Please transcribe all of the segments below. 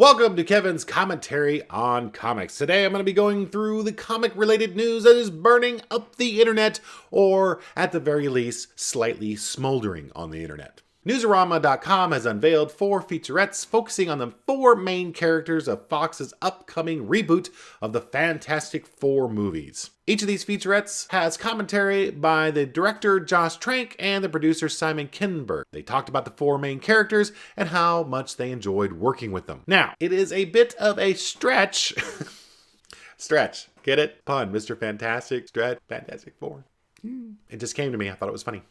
Welcome to Kevin's commentary on comics. Today I'm going to be going through the comic-related news that is burning up the internet, or at the very least, slightly smoldering on the internet. Newsarama.com has unveiled 4 featurettes focusing on the 4 main characters of Fox's upcoming reboot of the Fantastic Four movies. Each of these featurettes has commentary by the director Josh Trank and the producer Simon Kinberg. They talked about the 4 main characters and how much they enjoyed working with them. Now, it is a bit of a stretch. Stretch. Get it? Pun. Mr. Fantastic. Stretch. Fantastic Four. It just came to me. I thought it was funny.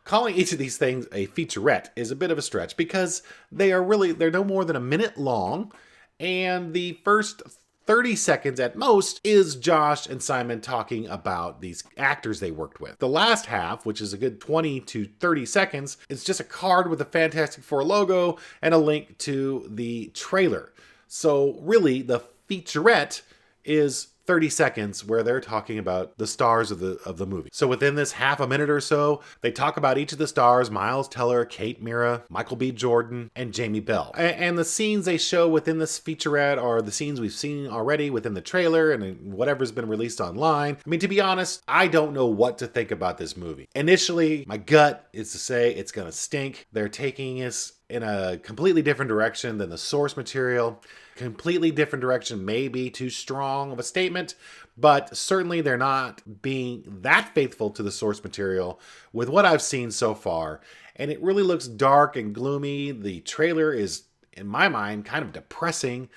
Calling each of these things a featurette is a bit of a stretch because they're no more than a minute long, and the first 30 seconds at most is Josh and Simon talking about these actors they worked with. The last half, which is a good 20 to 30 seconds, is just a card with the Fantastic Four logo and a link to the trailer. So really, the featurette is 30 seconds where they're talking about the stars of the movie. So within this half a minute or so, they talk about each of the stars: Miles Teller, Kate Mara, Michael B. Jordan, and Jamie Bell. And the scenes they show within this featurette are the scenes we've seen already within the trailer and whatever's been released online. I mean, to be honest, I don't know what to think about this movie. Initially, my gut is to say it's gonna stink. They're taking us in a completely different direction than the source material. Completely different direction may be too strong of a statement, but certainly they're not being that faithful to the source material with what I've seen so far. And it really looks dark and gloomy. The trailer is, in my mind, kind of depressing.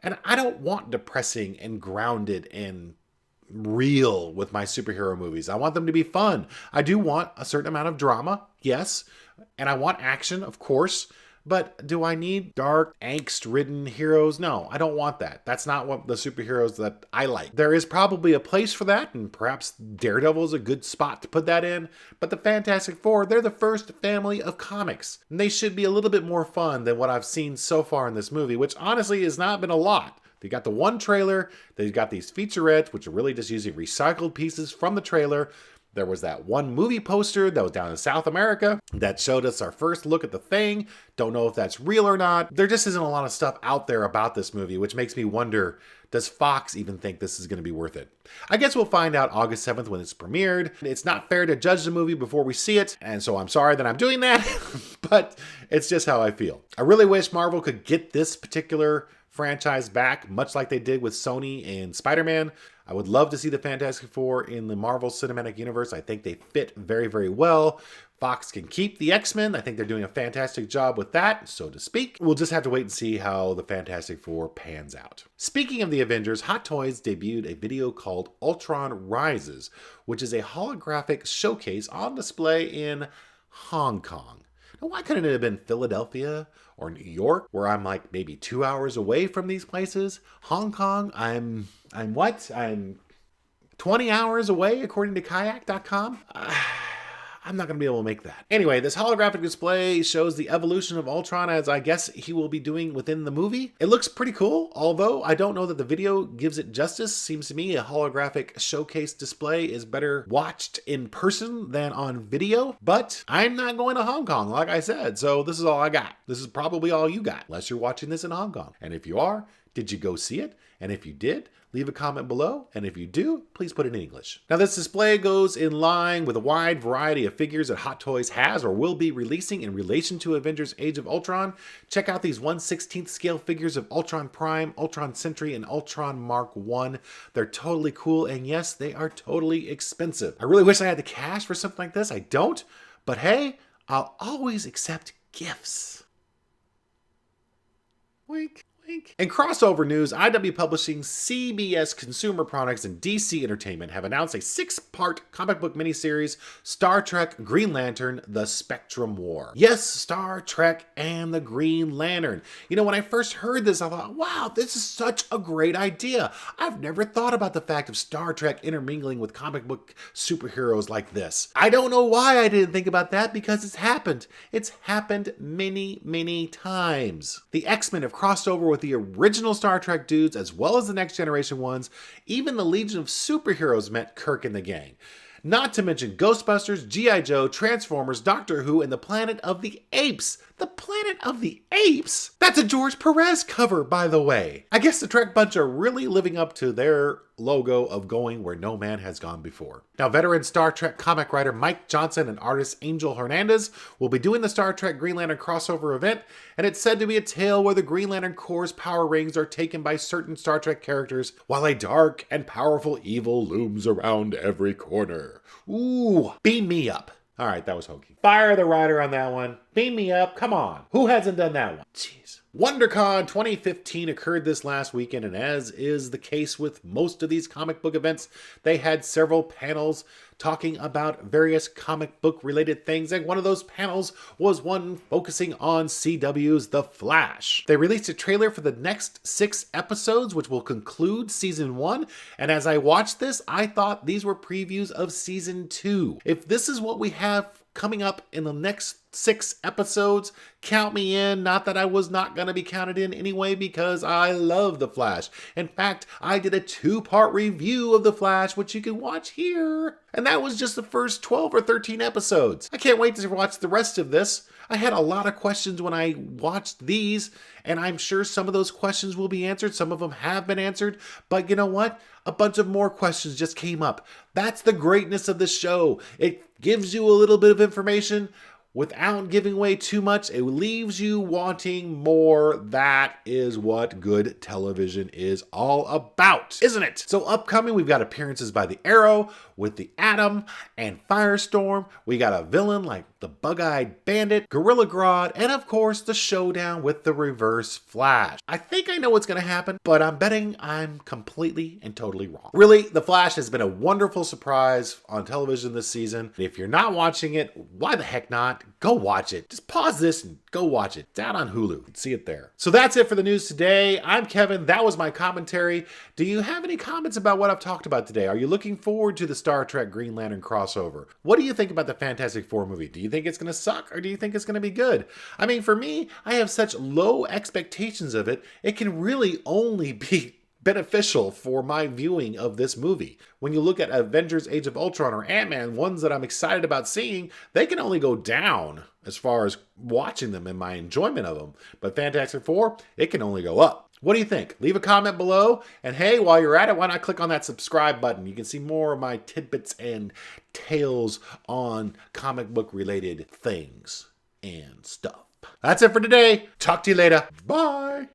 And I don't want depressing and grounded and real with my superhero movies. I want them to be fun. I do want a certain amount of drama, yes. And I want action, of course. But do I need dark, angst-ridden heroes? No, I don't want that. That's not what the superheroes that I like. There is probably a place for that, and perhaps Daredevil is a good spot to put that in. But the Fantastic Four, they're the first family of comics. And they should be a little bit more fun than what I've seen so far in this movie, which honestly has not been a lot. They got the one trailer, they've got these featurettes, which are really just using recycled pieces from the trailer. There was that one movie poster that was down in South America that showed us our first look at the Thing. Don't know if that's real or not. There just isn't a lot of stuff out there about this movie, which makes me wonder, does Fox even think this is going to be worth it? I guess we'll find out August 7th when it's premiered. It's not fair to judge the movie before we see it, and so I'm sorry that I'm doing that, but it's just how I feel. I really wish Marvel could get this particular franchise back, much like they did with Sony and Spider-Man. I would love to see the Fantastic Four in the Marvel Cinematic Universe. I think they fit very, very well. Fox can keep the X-Men. I think they're doing a fantastic job with that, so to speak. We'll just have to wait and see how the Fantastic Four pans out. Speaking of the Avengers, Hot Toys debuted a video called Ultron Rises, which is a holographic showcase on display in Hong Kong. Now, why couldn't it have been Philadelphia or New York, where I'm like maybe 2 hours away from these places? Hong Kong, I'm 20 hours away, according to kayak.com. I'm not going to be able to make that. Anyway, this holographic display shows the evolution of Ultron, as I guess he will be doing within the movie. It looks pretty cool, although I don't know that the video gives it justice. Seems to me a holographic showcase display is better watched in person than on video. But I'm not going to Hong Kong, like I said, so this is all I got. This is probably all you got, unless you're watching this in Hong Kong. And if you are, did you go see it? And if you did, leave a comment below, and if you do, please put it in English. Now, this display goes in line with a wide variety of figures that Hot Toys has or will be releasing in relation to Avengers Age of Ultron. Check out these 1/16 scale figures of Ultron Prime, Ultron Sentry, and Ultron Mark 1. They're totally cool, and yes, they are totally expensive. I really wish I had the cash for something like this. I don't, but hey, I'll always accept gifts. Wink. In crossover news, IW Publishing, CBS Consumer Products, and DC Entertainment have announced a 6-part comic book miniseries, Star Trek Green Lantern, The Spectrum War. Yes, Star Trek and the Green Lantern. You know, when I first heard this, I thought, wow, this is such a great idea. I've never thought about the fact of Star Trek intermingling with comic book superheroes like this. I don't know why I didn't think about that, because it's happened. It's happened many, many times. The X-Men have crossed over with the original Star Trek dudes, as well as the Next Generation ones. Even the Legion of Superheroes met Kirk and the gang. Not to mention Ghostbusters, G.I. Joe, Transformers, Doctor Who, and the Planet of the Apes. The Planet of the Apes? That's a George Perez cover, by the way. I guess the Trek Bunch are really living up to their logo of going where no man has gone before. Now, veteran Star Trek comic writer Mike Johnson and artist Angel Hernandez will be doing the Star Trek Green Lantern crossover event, and it's said to be a tale where the Green Lantern Corps' power rings are taken by certain Star Trek characters, while a dark and powerful evil looms around every corner. Ooh, beam me up. All right, that was hokey. Fire the writer on that one. Beam me up. Come on. Who hasn't done that one? Jeez. WonderCon 2015 occurred this last weekend, and as is the case with most of these comic book events, they had several panels talking about various comic book related things, and one of those panels was one focusing on CW's The Flash. They released a trailer for the next 6 episodes, which will conclude season 1, and as I watched this, I thought these were previews of season 2. If this is what we have coming up in the next 6 episodes, count me in. Not that I was not going to be counted in anyway, because I love The Flash. In fact, I did a 2-part review of The Flash, which you can watch here. And that was just the first 12 or 13 episodes. I can't wait to watch the rest of this. I had a lot of questions when I watched these, and I'm sure some of those questions will be answered. Some of them have been answered, but you know what? A bunch of more questions just came up. That's the greatness of the show. It gives you a little bit of information without giving away too much. It leaves you wanting more. That is what good television is all about, isn't it? So upcoming, we've got appearances by the Arrow with the Atom and Firestorm. We got a villain like the Bug-Eyed Bandit, Gorilla Grodd, and of course the showdown with the Reverse Flash. I think I know what's going to happen, but I'm betting I'm completely and totally wrong. Really, The Flash has been a wonderful surprise on television this season. If you're not watching it, why the heck not? Go watch it. Just pause this and go watch it. It's out on Hulu. You can see it there. So that's it for the news today. I'm Kevin. That was my commentary. Do you have any comments about what I've talked about today? Are you looking forward to the Star Trek Green Lantern crossover? What do you think about the Fantastic Four movie? Do you think it's going to suck, or do you think it's going to be good? I mean, for me, I have such low expectations of it. It can really only be beneficial for my viewing of this movie. When you look at Avengers Age of Ultron or Ant-Man, ones that I'm excited about seeing, they can only go down as far as watching them and my enjoyment of them. But Fantastic Four, it can only go up. What do you think? Leave a comment below. And hey, while you're at it, why not click on that subscribe button? You can see more of my tidbits and tales on comic book related things and stuff. That's it for today. Talk to you later. Bye.